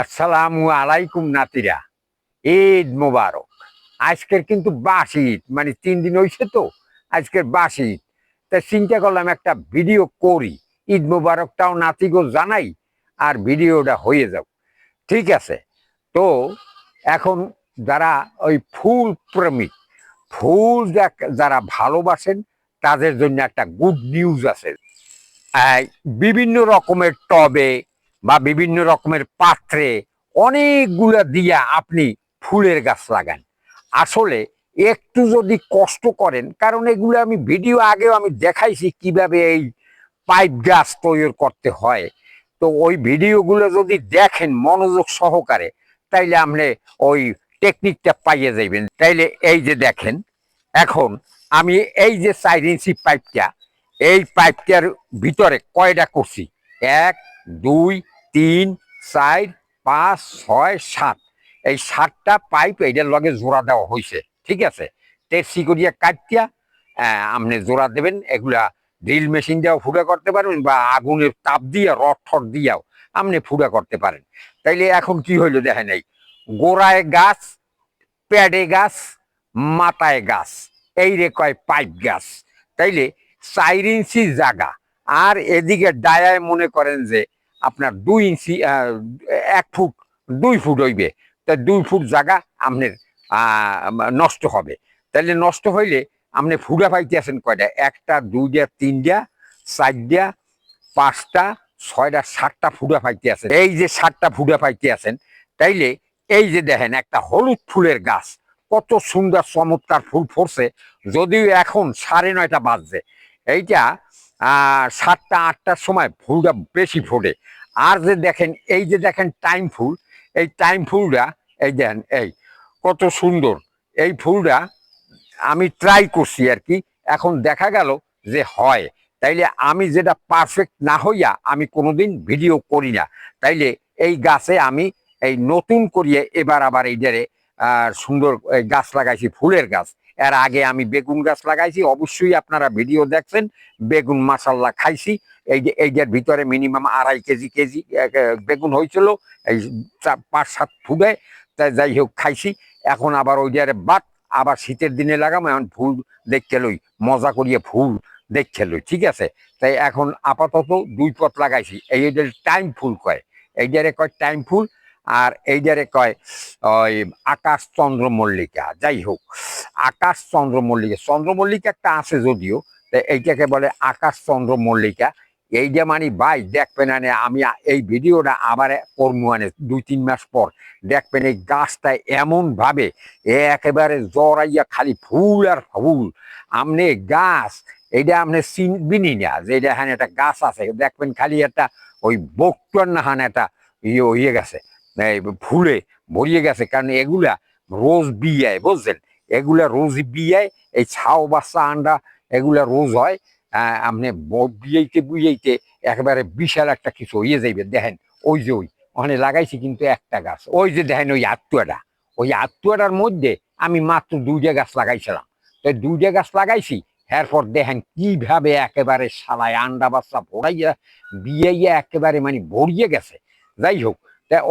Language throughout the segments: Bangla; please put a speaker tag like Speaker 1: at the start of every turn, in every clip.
Speaker 1: আসসালামু আলাইকুম নাতিরা। ঈদ মোবারক। আজকের কিন্তু বাসি ঈদ, মানে 3 দিন হয়েছে তো। আজকের বাসি ঈদ, তা চিন্তা করলাম একটা ভিডিও করি। ঈদ মোবারকটাও নাতিগো জানাই, আর ভিডিওটা হয়ে যাও। ঠিক আছে? তো এখন যারা ওই ফুল প্রেমিক, যারা ভালোবাসেন, তাদের জন্য একটা গুড নিউজ আছে। আহ, বিভিন্ন রকমের টবে বা বিভিন্ন রকমের পাত্রে অনেকগুলা দিয়া আপনি ফুলের গাছ লাগান। আসলে একটু যদি কষ্ট করেন, কারণ এগুলো আমি ভিডিও আগেও আমি দেখাইছি কিভাবে এই পাইপ গাছ তৈরি করতে হয়। তো ওই ভিডিওগুলো যদি দেখেন মনোযোগ সহকারে, তাইলে আপনি ওই টেকনিকটা পাইয়ে যাইবেন। তাইলে এই যে দেখেন, এখন আমি এই যে 4 ইঞ্চি পাইপটা, এই পাইপটার ভিতরে কয়টা করছি? 1, 2, 3, 4, 5, 6, 7। এই 7টা পাইপ এইটার লগে জোড়া দেওয়া হয়েছে। ঠিক আছে? টেপসি করিয়া কাটিয়া আপনি জোড়া দেবেন। এগুলা ড্রিল মেশিন দিয়েও ফুটা করতে পারবেন, বা আগুনের তাপ দিয়ে রড ঠড দিয়েও আপনি ফুটা করতে পারেন। তাইলে এখন কি হইলো দেখেন, এই গোড়ায় গাছ, প্যাডে গাছ, মাথায় গাছ, এই রে কয় পাইপ গাছ। তাইলে 4 ইঞ্চি জায়গা, আর এদিকে ডায়ায় মনে করেন যে আপনার 2 ইঞ্চি, 1 ফুট, 2 ফুট হইবে। তা 2 ফুট জায়গা আপনার নষ্ট হবে। তাইলে নষ্ট হইলে আপনি ফুটা পাইতে আছেন কয়টা? 1টা, 2টা, 3টা, 4টা, 5টা, 6টা, 7টা ফুটা পাইতে আছেন। এই যে 7টা ফুটা পাইতে আছেন, তাইলে এই যে দেখেন একটা হলুদ ফুলের গাছ, কত সুন্দর চমৎকার ফুল ফুটছে। যদিও এখন 9:30 বাজছে, এইটা 7টা 8টার সময় ফুলটা বেশি ফোটে। আর যে দেখেন, এই যে দেখেন টাইম ফুল, এই টাইম ফুলটা, এই দেখেন, এই কত সুন্দর এই ফুলটা। আমি ট্রাই করছি আর কি, এখন দেখা গেল যে হয়। তাইলে আমি যেটা পারফেক্ট না হইয়া আমি কোনোদিন ভিডিও করি না। তাইলে এই গাছে আমি এই নতুন করিয়ে এবার আবার এইটারে সুন্দর গাছ লাগাইছি, ফুলের গাছ। এর আগে আমি বেগুন গাছ লাগাইছি, অবশ্যই আপনারা ভিডিও দেখছেন। বেগুন মাসাল্লাহ খাইছি। এই যে এইটার ভিতরে মিনিমাম 2.5 কেজি বেগুন হয়েছিল এই 5-7 ফুটে। তাই যাই হোক খাইছি। এখন আবার ওইটারে বাদ, আবার শীতের দিনে লাগাম। এখন ফুল দেখতে লই, মজা করিয়ে ফুল দেখতে লই। ঠিক আছে? তাই এখন আপাতত 2 পথ লাগাইছি। এইটার টাইম ফুল কয়, এইটারে কয় টাইম ফুল। আর এইটারে কয় ওই আকাশ চন্দ্রমল্লিকা। যাই হোক, আকাশ চন্দ্রমল্লিকা, চন্দ্রমল্লিকা একটা আছে যদিও, এইটাকে বলে আকাশ চন্দ্রমল্লিকা। এইটা মানে ভাই দেখবেন, আমি এই ভিডিওটা আবার করবো, 2-3 মাস পর দেখবেন এই গাছটা এমন ভাবে একেবারে জড়াইয়া খালি ফুল আর ফুল। আমনে গাছ, এইটা আপনি চিনবিনি না যে এটা এখানে একটা গাছ আছে। দেখবেন খালি একটা ওই বকটার না হান একটা ইয়ে হয়ে গেছে, এই ফুলে ভরিয়ে গেছে। কারণ এগুলা রোজ বিয়ায়, বুঝছেন? এগুলা রোজ বিয়ায়, এই ছাও বাচ্চা আন্ডা এগুলা রোজ হয়। আপনি বিয়েতে বুয়েইতে একেবারে বিশাল একটা কিছু হয়ে যাইবে। দেখেন ওই যে ওখানে লাগাইছি কিন্তু একটা গাছ, ওই যে দেখেন ওই আত্মুয়াটা, ওই আত্মুয়াটার মধ্যে আমি মাত্র 2টা গাছ লাগাইছিলাম। তো 2টা গাছ লাগাইছি, এরপর দেখেন কিভাবে একেবারে শালায় আন্ডা বাচ্চা ভরাইয়া বিয়াইয়া একেবারে মানে ভরিয়ে গেছে। যাই হোক,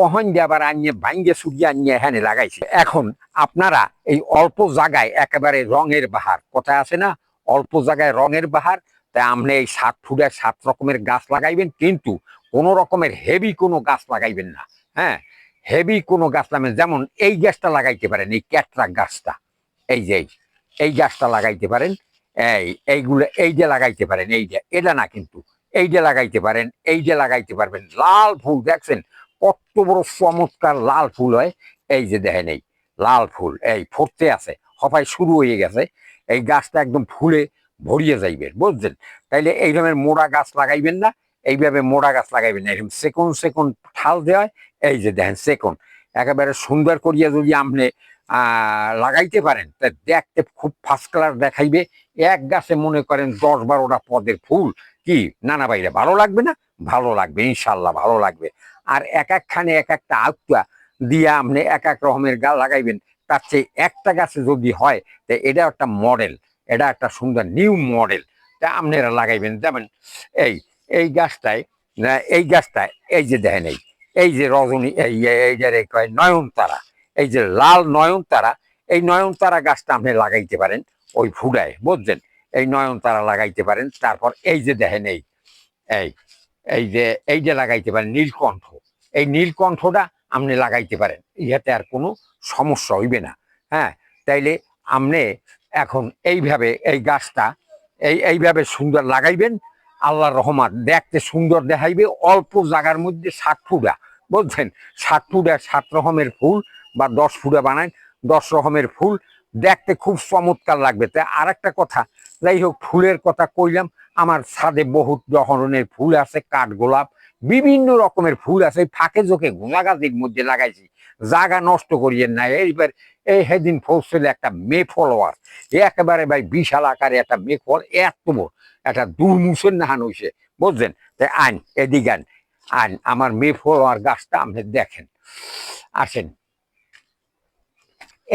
Speaker 1: ওহন দিয়ে আবার আনিয়ে ভাঙ্গে সুরিয়ে আনিয়ে এখানে লাগাইছে। এখন আপনারা এই অল্প জায়গায় একেবারে রঙের বাহার, কথায় আছে না, অল্প জায়গায় রঙের বাহার। তাই আপনি এই 7 ফুটের 7 রকমের গাছ লাগাইবেন, কিন্তু কোনো রকমের হেভি কোনো গাছ লাগাইবেন না। হ্যাঁ, হেভি কোনো গাছ লাগাবেন, যেমন এই গাছটা লাগাইতে পারেন, এই ক্যাটরা গাছটা, এই যে এই গাছটা লাগাইতে পারেন। এইগুলো এই যে লাগাইতে পারেন, এই যে এটা না কিন্তু, এই যে লাগাইতে পারেন, এই যে লাগাইতে পারবেন। লাল ফুল দেখছেন কত বড় চমৎকার লাল ফুল হয়। এই যে দেখেন এই লাল ফুল এই ফুটতে আছে, হপাই শুরু হয়ে গেছে। এই গাছটা একদম ফুলে ভরিয়ে যাইবে, বুঝছেন? তাইলে এই ধরনের মোড়া গাছ লাগাইবেন না, এইভাবে মোড়া গাছ লাগাইবেন না, এরকম সেকন্ড সেকন্ড ঠাল দেওয়া। এই যে দেখেন সেকন্ড একেবারে সুন্দর করিয়া যদি আপনি লাগাইতে পারেন, তা দেখতে খুব ফার্স্ট কালার দেখাইবে। এক গাছে মনে করেন 10-12টা পদের ফুল। কি নানা বাইরে ভালো লাগবে না? ভালো লাগবে, ইনশাল্লাহ ভালো লাগবে। আর এক একখানে এক একটা আউটা দিয়ে আপনি এক এক রকমের গাছ লাগাইবেন। তার চেয়ে একটা গাছে যদি হয়, তা এটা একটা মডেল, এটা একটা সুন্দর নিউ মডেল। তা আপনারা লাগাইবেন। যেমন এই এই গাছটায়, এই গাছটায় এই যে দেখেন, এই যে রজনী এই যে কয় নয়নতারা, এই যে লাল নয়নতারা, এই নয়নতারা গাছটা আপনি লাগাইতে পারেন ওই ফুডায়, বুঝছেন? এই নয়নতারা লাগাইতে পারেন। তারপর এই যে দেখেন এই এই যে এই যে লাগাইতে পারেন নীলকণ্ঠ, এই নীলকণ্ঠটা আপনি লাগাইতে পারেন, ইহাতে আর কোনো সমস্যা হইবে না। হ্যাঁ, তাইলে আপনি এখন এইভাবে এই গাছটা এইভাবে সুন্দর লাগাইবেন, আল্লাহর রহমত দেখতে সুন্দর দেখাইবে। অল্প জায়গার মধ্যে 60 ফুটা, বুঝছেন? 60 ফুটা 7 রকমের ফুল, বা 10 ফুটা বানায় 10 রকমের ফুল, দেখতে খুব চমৎকার লাগবে। তাই আর একটা কথা, যাই হোক, ফুলের কথা কইলাম। আমার ছাদে বহুত ধরনের ফুল আছে, কাঠগোলাপ, বিভিন্ন রকমের ফুল আছে। ফাঁকে জোকে গোলাগাছির মধ্যে লাগাইছি, জায়গা নষ্ট করিয়েন না। এইবার এই সেদিন ফলছিল একটা মে ফলোয়ার, একেবারে ভাই বিশাল আকারে একটা মে ফল, এত বড় একটা দুর্মুষের নাহান হয়েছে, বুঝছেন? তাই আইন এদিকে আইন আমার মে ফলোয়ার গাছটা আপনি দেখেন, আসেন।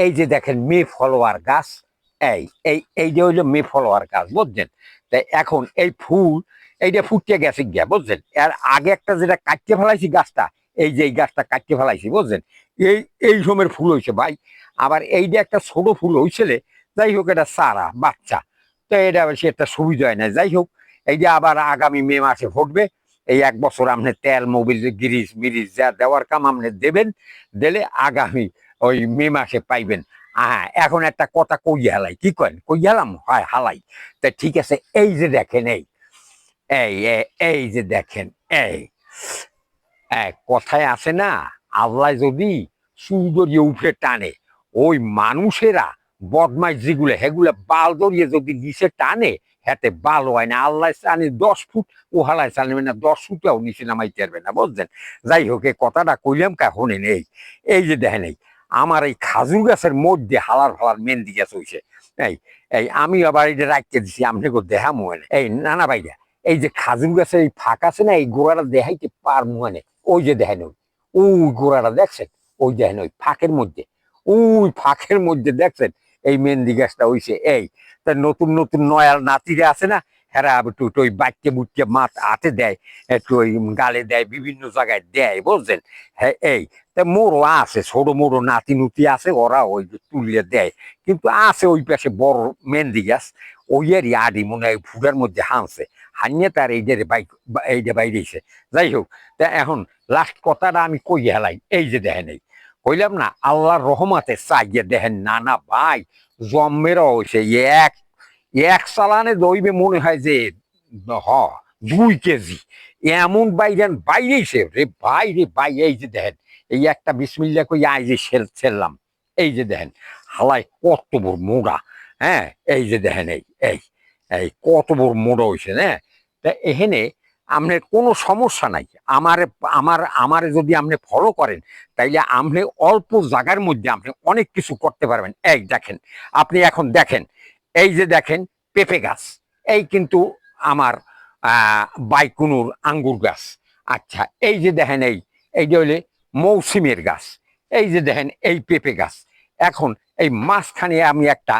Speaker 1: এই যে দেখেন মে ফলোয়ার গাছ, এই এই এই যে হইলো মে ফলোয়ার গাছ, বুঝছেন? তাই এখন এই ফুল এইটা ফুটতে গেছে গিয়া, বুঝছেন? এর আগে একটা যেটা কাটতে ফেলাইছি গাছটা, এই যে এই গাছটা কাটতে ফেলাইছি, বুঝছেন? এই এই সময়ের ফুল হয়েছে ভাই। আবার এই যে একটা ছোট ফুল হয়েছিল, যাই হোক, এটা সারা বাচ্চা, তো এটা বেশি একটা সুবিধা হয় না। যাই হোক, এই যে আবার আগামী মে মাসে ফুটবে। এই 1 বছর আপনি তেল মোবিল গিরিজ মিরিজ যা দেওয়ার কাম আপনি দেবেন, দিলে আগামী ওই মে মাসে পাইবেন। হ্যাঁ, এখন একটা কথা কই হালাই, কি করেন? কই হালাম, হয় হালাই। তা ঠিক আছে, এই যে দেখেন এই এই এই যে দেখেন এই কথায় আছে না, আল্লাহ যদি চুল দরিয়ে উঠে টানে, ওই মানুষেরা বদমাইশ যেগুলো সেগুলো বাল দরিয়ে যদি নিচে টানে, হাতে বাল হয় না। আল্লাহ চানে 10 ফুট, ও হালায় চানবে না 10 ফুটেও নিচে নামাইতে পারবে না, বুঝছেন? যাই হোক, এই কথাটা কইলাম কখনই নেই। এই যে দেখেন আমার এই খাজুর গাছের মধ্যে হালার ফালার মেহেন্দি গাছ হয়েছে। এই এই আমি আবার এটা রাখতে দিছি, আপনাকে দেহা মনে এই নানা ভাইরা, এই যে খাজুর গাছের এই ফাঁক আছে না, এই গোড়াটা দেখাইতে পার মানে, ওই যে দেখেন ওই গোড়াটা দেখছেন, ওই দেখেন ওই ফাঁকের মধ্যে, ওই ফাঁকের মধ্যে দেখছেন এই মেহেন্দি গাছটা হইছে। এই তা নতুন নতুন নয়াল নাতিরা আছে না, হেরা একটু ওই বাচ্চা বুচ্চা মাছ হাতে দেয়, একটু ওই গালে দেয়, বিভিন্ন জায়গায় দেয়, বুঝছেন? হ্যাঁ, এই তা মোড়ো আছে, ছোট মোড়ো নাতি নুতি আছে, ওরা ওই তুলিয়ে দেয়। কিন্তু আছে ওই পাশে বড় মেহেন্দি গাছ, ওই আর আডি মনে হয় ফুটার মধ্যে হানছে, হানিয়ে তার এইটা বাইরেছে। যাই হোক, তা এখন লাস্ট কথাটা আমি কই হেলাই, এই যে দেখেন এই কইলাম না, আল্লাহর রহমাতে চাইয়ে দেখেন নানা ভাই, জম্মেরও হয়েছে এক এক চালানে দইবে মনে হয় যে হ 2 কেজি, এমন বাইরেন বাইরেছে রে ভাই, রে ভাই। এই যে দেখেন এই একটা বিসমিল্লা কই আই যে ছেড়লাম, এই যে দেখেন হালায় কত বড় মোড়া। হ্যাঁ, এই যে দেখেন এই এই এই কত বড় মোড়া হয়েছে। হ্যাঁ, তা এখানে আপনার কোনো সমস্যা নাই। আমার আমার আমারে যদি আপনি ফলো করেন, তাইলে আপনি অল্প জায়গার মধ্যে আপনি অনেক কিছু করতে পারবেন। এই দেখেন, আপনি এখন দেখেন, এই যে দেখেন পেঁপে গাছ, এই কিন্তু আমার বাইকুনুর আঙ্গুর গাছ। আচ্ছা, এই যে দেখেন এই যে হইলে মৌসুমের গাছ। এই যে দেখেন এই পেঁপে গাছ। এখন এই মাঝখানে আমি একটা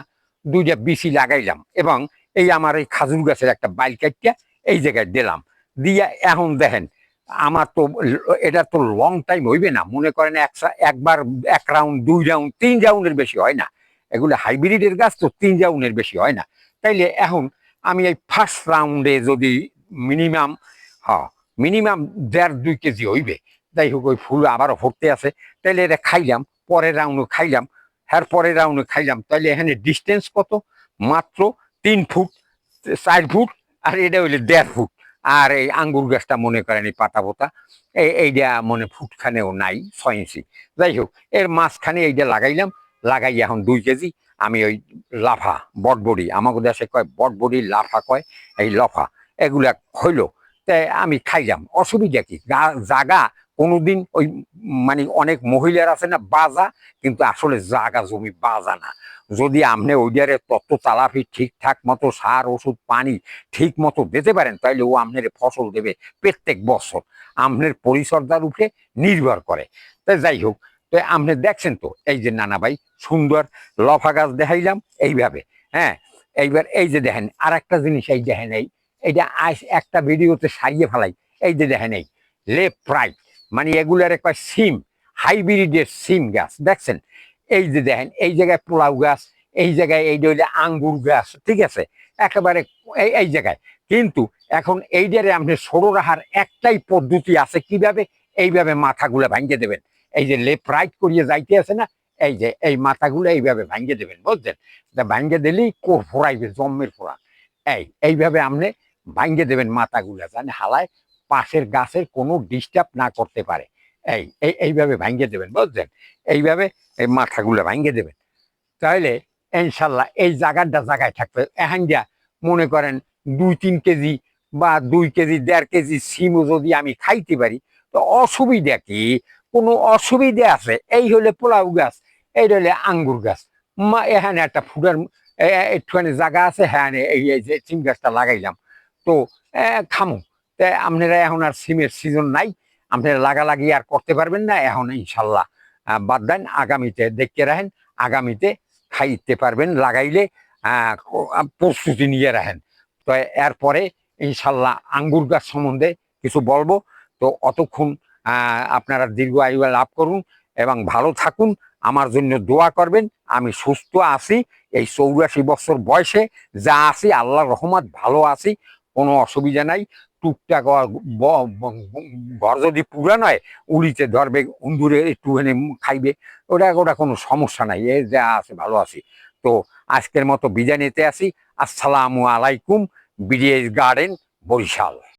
Speaker 1: 2টা বিচি লাগাইলাম, এবং এই আমার এই খাজুর গাছের একটা বাইল কাটিয়া এই জায়গায় দিলাম, দিয়ে এখন দেখেন আমার তো এটা তো লং টাইম হইবে না। মনে করেন একবার 1 রাউন্ড 2 রাউন্ড 3 রাউন্ডের বেশি হয় না, এগুলো হাইব্রিডের গাছ তো 3 রাউন্ডের বেশি হয় না। তাইলে এখন আমি এই ফার্স্ট রাউন্ডে যদি মিনিমাম, হ্যাঁ, মিনিমাম 1.5-2 কেজি হইবে। যাই হোক, ওই ফুল আবারও ভরতে আছে, তাইলে এটা খাইলাম, পরের রাউন্ডও খাইলাম, হ্যাঁ পরের রাউন্ডে খাইলাম। তাইলে এখানে ডিস্টেন্স কত? মাত্র 3 ফুট 4 ফুট, আর এটা হইলে 1.5 ফুট। আর এই আঙ্গুর গাছটা মনে করেন এই পাতা পোতা, এইটা মনে ফুটখানেও নাই, 6 ইঞ্চি। যাই হোক, এর মাঝখানে এইটা লাগাইলাম, লাগাই এখন 2 কেজি। আমি ওই লাফা বটবড়ি, আমাকে দেশে কয় বটবড়ি, লাফা কয়, এই লফা, এগুলা হইলো। তাই আমি খাইলাম, অসুবিধা কি? জাগা কোনোদিন ওই মানে অনেক মহিলার আছে না বাজা, কিন্তু আসলে জাগা জমি বাজা না। যদি আপনি ওইটারে তত্ত্ব তালাফি ঠিকঠাক মতো সার ওষুধ পানি ঠিক মতো দিতে পারেন, তাহলে ও আপনার ফসল দেবে প্রত্যেক বছর। আপনার পরিচর্যার উপরে নির্ভর করে। তাই যাই হোক, তো আপনি দেখছেন তো, এই যে নানা ভাই সুন্দর লফা গাছ দেখাইলাম এইভাবে। হ্যাঁ, এইবার এই যে দেখেন আর একটা জিনিস, এই দেখেন এইটা আজ একটা ভিডিওতে সারিয়ে ফেলাই। এই যে দেখেন এই লেফট রাইট, মানে এগুলার একটা সিম, হাইব্রিডের সিম গাছ দেখছেন। এই যে দেখেন এই জায়গায় পোলাও গাছ, এই জায়গায় এই হইলে আঙ্গুর গাছ, ঠিক আছে, একেবারে এই জায়গায়। কিন্তু এখন এইটারে আপনি সরু রাখার একটাই পদ্ধতি আছে, কিভাবে? এইভাবে মাথাগুলো ভাঙিয়ে দেবেন। এই যে লেফট রাইট করিয়ে যাইতে আছে না, এই যে এই মাথাগুলো এইভাবে ভাঙিয়ে দেবেন, বুঝছেন? ভাঙিয়ে দিলেই কোর ফোরাইবে, জম্মের ফোড়া। এইভাবে আপনি ভাঙিয়ে দেবেন মাথাগুলা, জান হালায় পাশের গাছের কোনো ডিস্টার্ব না করতে পারে। এইভাবে ভাঙিয়ে দেবেন, বুঝছেন? এইভাবে এই মাথাগুলো ভাঙিয়ে দেবেন, তাহলে ইনশাল্লাহ এই জায়গায় থাকবে। এখন যা মনে করেন 2-3 কেজি বা 2 কেজি 1.5 কেজি সিমও যদি আমি খাইতে পারি, তো অসুবিধা কি? কোনো অসুবিধা আছে? এই হলে পোলাও গাছ, এই হলে আঙ্গুর গাছ, এখানে একটা ফুডার একটুখানি জায়গা আছে, হ্যাঁ এই যে সিম গাছটা লাগাইলাম, তো খামো। তাই আপনারা এখন আর সিমের সিজন নাই, আপনারা লাগালাগি আর করতে পারবেন না এখন, ইনশাল্লাহ বাদ দেন, আগামীতে দেখতে রাখেন, আগামীতে খাইতে পারবেন লাগাইলে। প্রস্তুতি নিয়ে রাখেন। তো এরপরে ইনশাল্লাহ আঙ্গুর গাছ সম্বন্ধে কিছু বলবো। তো অতক্ষণ আপনারা দীর্ঘ আয়ু লাভ করুন এবং ভালো থাকুন, আমার জন্য দোয়া করবেন। আমি সুস্থ আছি, এই 84 বছর বয়সে যা আছি আল্লাহর রহমত, ভালো আছি, কোনো অসুবিধা নাই। টুকটাক ঘর যদি পুরা নয়, উড়িতে ধরবে, উন্দুরে একটুখানি খাইবে, ওটা ওটা কোনো সমস্যা নাই, এ যা আছে ভালো আছি। তো আজকের মতো বিদায় নিতে আসি। আসসালামু আলাইকুম। BDS garden, Barishal.